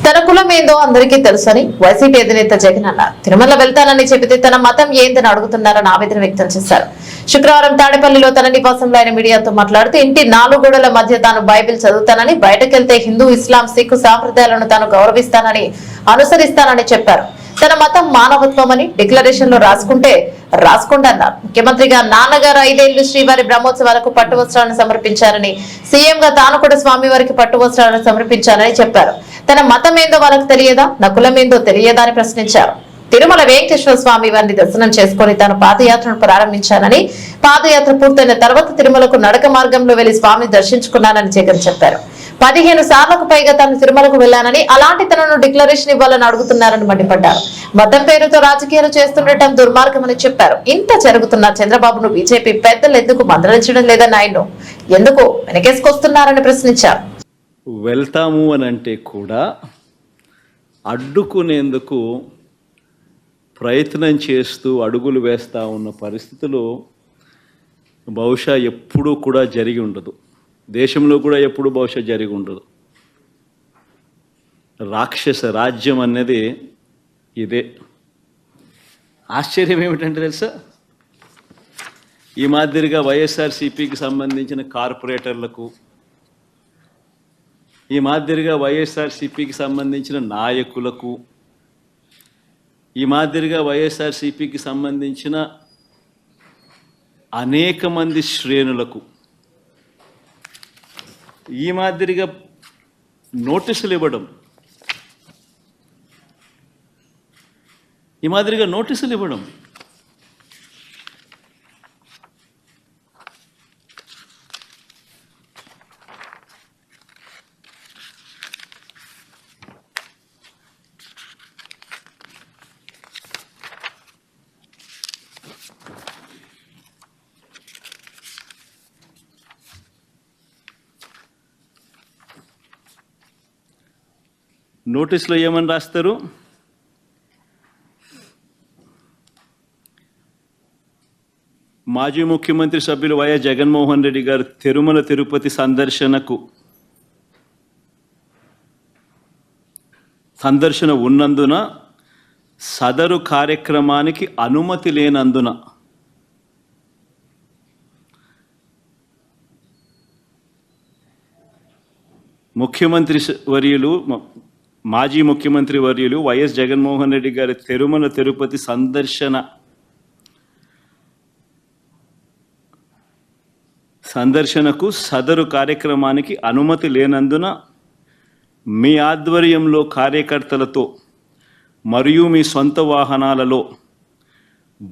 తన కులం ఏందో అందరికీ తెలుసని వైసీపీ అధినేత జగన్ అన్నారు. తిరుమల వెళ్తానని చెబితే తన మతం ఏందని అడుగుతున్నారని ఆవేదన వ్యక్తం చేశారు. శుక్రవారం తాడేపల్లిలో తన నివాసంలో ఆయన మీడియాతో మాట్లాడుతూ ఇంటి 4 గోడల మధ్య తాను బైబిల్ చదువుతానని, బయటకెళ్తే హిందూ, ఇస్లాం, సిక్కు సాంప్రదాయాలను తాను గౌరవిస్తానని, అనుసరిస్తానని చెప్పారు. తన మతం మానవత్వమని డిక్లరేషన్ లో రాసుకోండి అన్నారు. ముఖ్యమంత్రిగా నాన్నగారు 5 ఏళ్లు శ్రీవారి బ్రహ్మోత్సవాలకు పట్టు వస్త్రాలను సమర్పించారని, సీఎం గా తాను కూడా స్వామివారికి పట్టు వస్త్రాలను సమర్పించారని చెప్పారు. తన మతం ఏందో వాళ్ళకి తెలియదా, నా కులం ఏందో తెలియదా అని ప్రశ్నించారు. తిరుమల వెంకటేశ్వర స్వామి వారిని దర్శనం చేసుకుని తాను పాదయాత్రను ప్రారంభించానని, పాదయాత్ర పూర్తయిన తర్వాత తిరుమలకు నడక మార్గంలో వెళ్లి స్వామిని దర్శించుకున్నానని జగన్ చెప్పారు. 15 సార్లకు పైగా తాను తిరుమలకు వెళ్లానని, అలాంటి తనను డిక్లరేషన్ ఇవ్వాలని అడుగుతున్నారని మండిపడ్డారు. మతం పేరుతో రాజకీయాలు చేస్తుండటం దుర్మార్గమని చెప్పారు. ఇంత జరుగుతున్న చంద్రబాబును బీజేపీ పెద్దలు ఎందుకు మందలించడం లేదని, ఆయన ఎందుకు వెనకేసుకొస్తున్నారని ప్రశ్నించారు. వెళ్తాము అని అంటే కూడా అడ్డుకునేందుకు ప్రయత్నం చేస్తూ అడుగులు వేస్తూ ఉన్న పరిస్థితులు బహుశా ఎప్పుడూ కూడా జరిగి ఉండదు. దేశంలో కూడా ఎప్పుడు బహుశా జరిగి ఉండదు. రాక్షస రాజ్యం అనేది ఇదే. ఆశ్చర్యం ఏమిటంటే తెలుసా, ఈ మాదిరిగా వైఎస్ఆర్సీపీకి సంబంధించిన కార్పొరేటర్లకు, ఈ మాదిరిగా వైఎస్ఆర్సీపీకి సంబంధించిన నాయకులకు, ఈ మాదిరిగా వైఎస్ఆర్సీపీకి సంబంధించిన అనేక మంది శ్రేణులకు ఈ మాదిరిగా నోటీసులు ఇవ్వడం, నోటీసులో ఏమని రాస్తారు, మాజీ ముఖ్యమంత్రి సభ్యులు వైఎస్ జగన్మోహన్ రెడ్డి గారు తిరుమల తిరుపతి సందర్శన ఉన్నందున, సదరు కార్యక్రమానికి అనుమతి లేనందున మాజీ ముఖ్యమంత్రి వర్యులు వైఎస్ జగన్మోహన్ రెడ్డి గారి తిరుమల తిరుపతి సందర్శనకు సదరు కార్యక్రమానికి అనుమతి లేనందున మీ ఆధ్వర్యంలో కార్యకర్తలతో మరియు మీ సొంత వాహనాలలో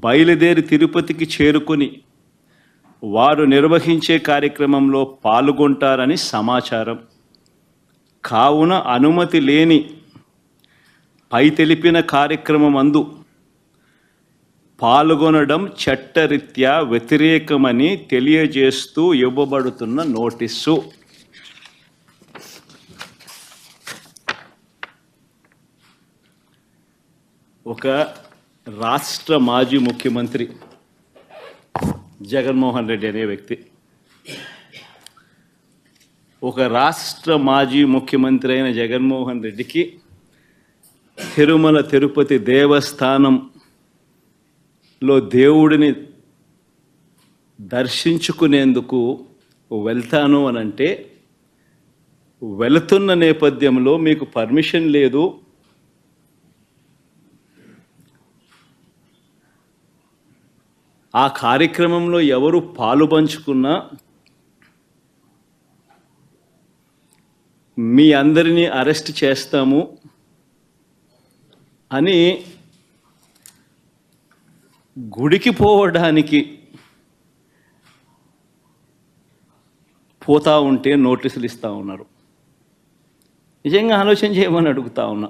బయలుదేరి తిరుపతికి చేరుకొని వారు నిర్వహించే కార్యక్రమంలో పాల్గొంటారని సమాచారం. కావున అనుమతి లేని పై తెలిపిన కార్యక్రమమందు పాల్గొనడం చట్టరీత్యా వ్యతిరేకమని తెలియజేస్తూ ఇవ్వబడుతున్న నోటీసు. ఒక రాష్ట్ర మాజీ ముఖ్యమంత్రి జగన్మోహన్ రెడ్డి అనే వ్యక్తి, ఒక రాష్ట్ర మాజీ ముఖ్యమంత్రి అయిన జగన్మోహన్ రెడ్డికి తిరుమల తిరుపతి దేవస్థానంలో దేవుడిని దర్శించుకునేందుకు వెళ్తాను అని అంటే, వెళుతున్న నేపథ్యంలో మీకు పర్మిషన్ లేదు, ఆ కార్యక్రమంలో ఎవరు పాలుపంచుకున్నా మీ అందరినీ అరెస్ట్ చేస్తాము అని గుడికి పోవడానికి పోతా ఉంటే నోటీసులు ఇస్తూ ఉన్నారు. నిజంగా ఆలోచన చేయమని అడుగుతా ఉన్నా.